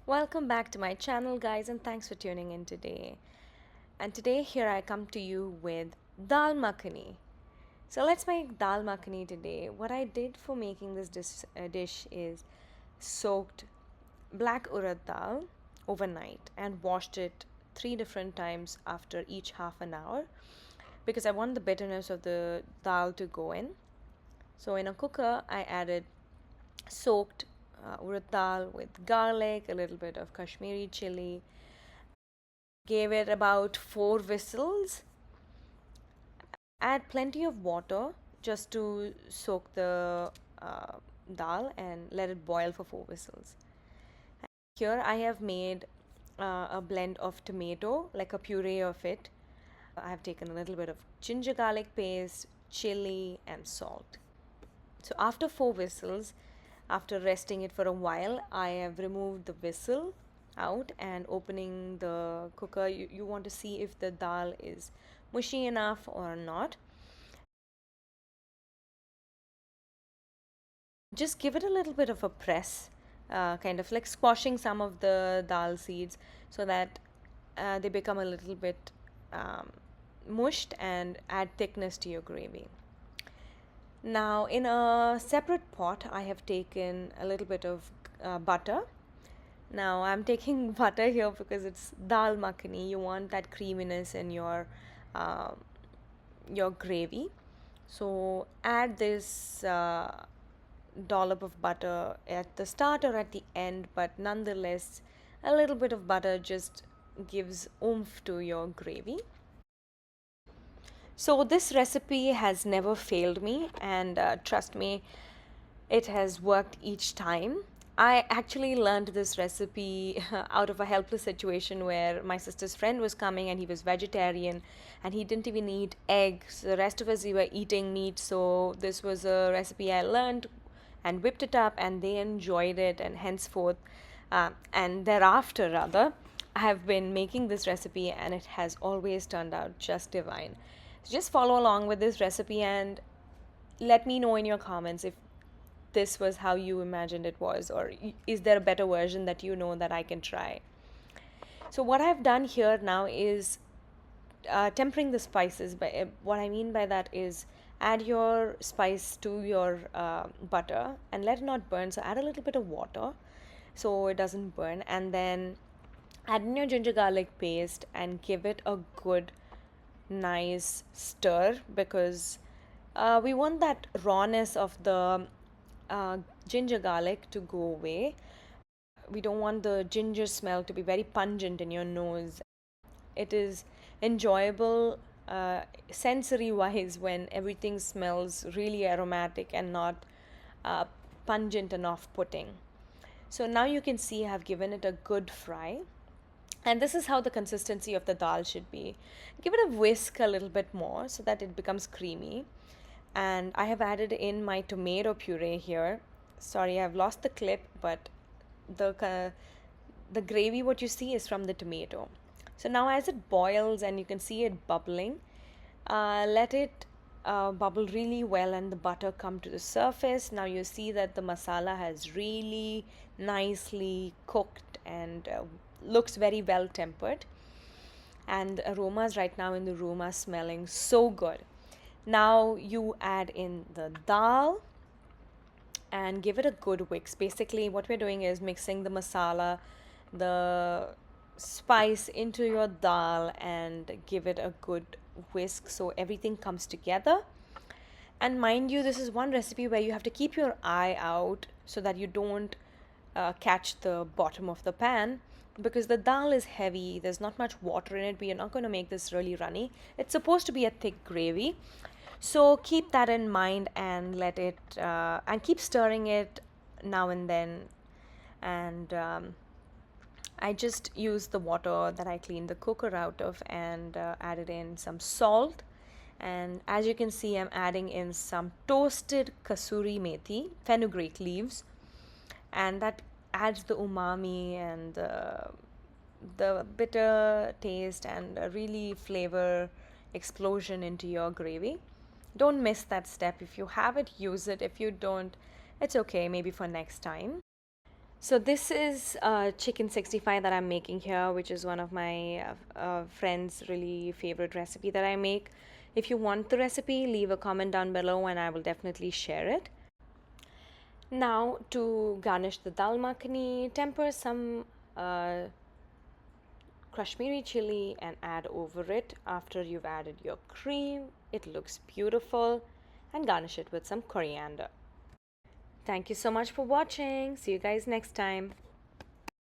Welcome back to my channel, guys, and thanks for tuning in today. And today, here I come to you with Dal Makhani. So, let's make Dal Makhani today. What I did for making this dish is soaked black urad dal overnight and washed it 3 different times after each half an hour because I want the bitterness of the dal to go in. So, in a cooker, I added soaked urad dal with garlic, a little bit of Kashmiri chili, gave it about 4 whistles. Add plenty of water just to soak the dal and let it boil for 4 whistles. Here I have made a blend of tomato, like a puree of it. I have taken a little bit of ginger garlic paste, chili, and salt. So after 4 whistles, after resting it for a while, I have removed the whistle out and opening the cooker. You want to see if the dal is mushy enough or not. Just give it a little bit of a press, kind of like squashing some of the dal seeds so that they become a little bit mushed and add thickness to your gravy. Now, in a separate pot, I have taken a little bit of butter. Now, I'm taking butter here because it's dal makhani. You want that creaminess in uh, your gravy. So, add this dollop of butter at the start or at the end, but nonetheless, a little bit of butter just gives oomph to your gravy. So, this recipe has never failed me, and trust me, it has worked each time. I actually learned this recipe out of a helpless situation where my sister's friend was coming and he was vegetarian and he didn't even eat eggs. The rest of us, we were eating meat. So, this was a recipe I learned and whipped it up, and they enjoyed it. And henceforth, and thereafter, rather, I have been making this recipe and it has always turned out just divine. So just follow along with this recipe and let me know in your comments if this was how you imagined it was, or is there a better version that you know that I can try. So, what I've done here now is tempering the spices. But what I mean by that is add your spice to your butter and let it not burn. So, add a little bit of water so it doesn't burn, and then add in your ginger garlic paste and give it a good nice stir because we want that rawness of the ginger garlic to go away. We don't want the ginger smell to be very pungent in your nose. It is enjoyable sensory wise when everything smells really aromatic and not uh, pungent and off putting. So now you can see I've given it a good fry. And this is how the consistency of the dal should be. Give it a whisk a little bit more so that it becomes creamy. And I have added in my tomato puree here. Sorry, I've lost the clip, but the gravy what you see is from the tomato. So now as it boils and you can see it bubbling, let it bubble really well and the butter come to the surface. Now you see that the masala has really nicely cooked and looks very well tempered, and the aromas right now in the room are smelling so good. Now you add in the dal and give it a good mix. Basically, what we're doing is mixing the masala, the spice into your dal and give it a good whisk so everything comes together. And mind you, this is one recipe where you have to keep your eye out so that you don't catch the bottom of the pan because the dal is heavy, there's not much water in it, but you're not going to make this really runny. It's supposed to be a thick gravy. So keep that in mind and let it and keep stirring it now and then. And I just used the water that I cleaned the cooker out of and added in some salt. And as you can see, I'm adding in some toasted kasuri methi, fenugreek leaves, and that adds the umami and the bitter taste and a really flavor explosion into your gravy. Don't miss that step. If you have it, use it. If you don't, it's okay, maybe for next time. So this is chicken 65 that I'm making here, which is one of my friend's really favorite recipe that I make. If you want the recipe, leave a comment down below and I will definitely share it. Now to garnish the dal makhani, temper some uh, Kashmiri chili and add over it after you've added your cream. It looks beautiful, and garnish it with some coriander. Thank you so much for watching. See you guys next time.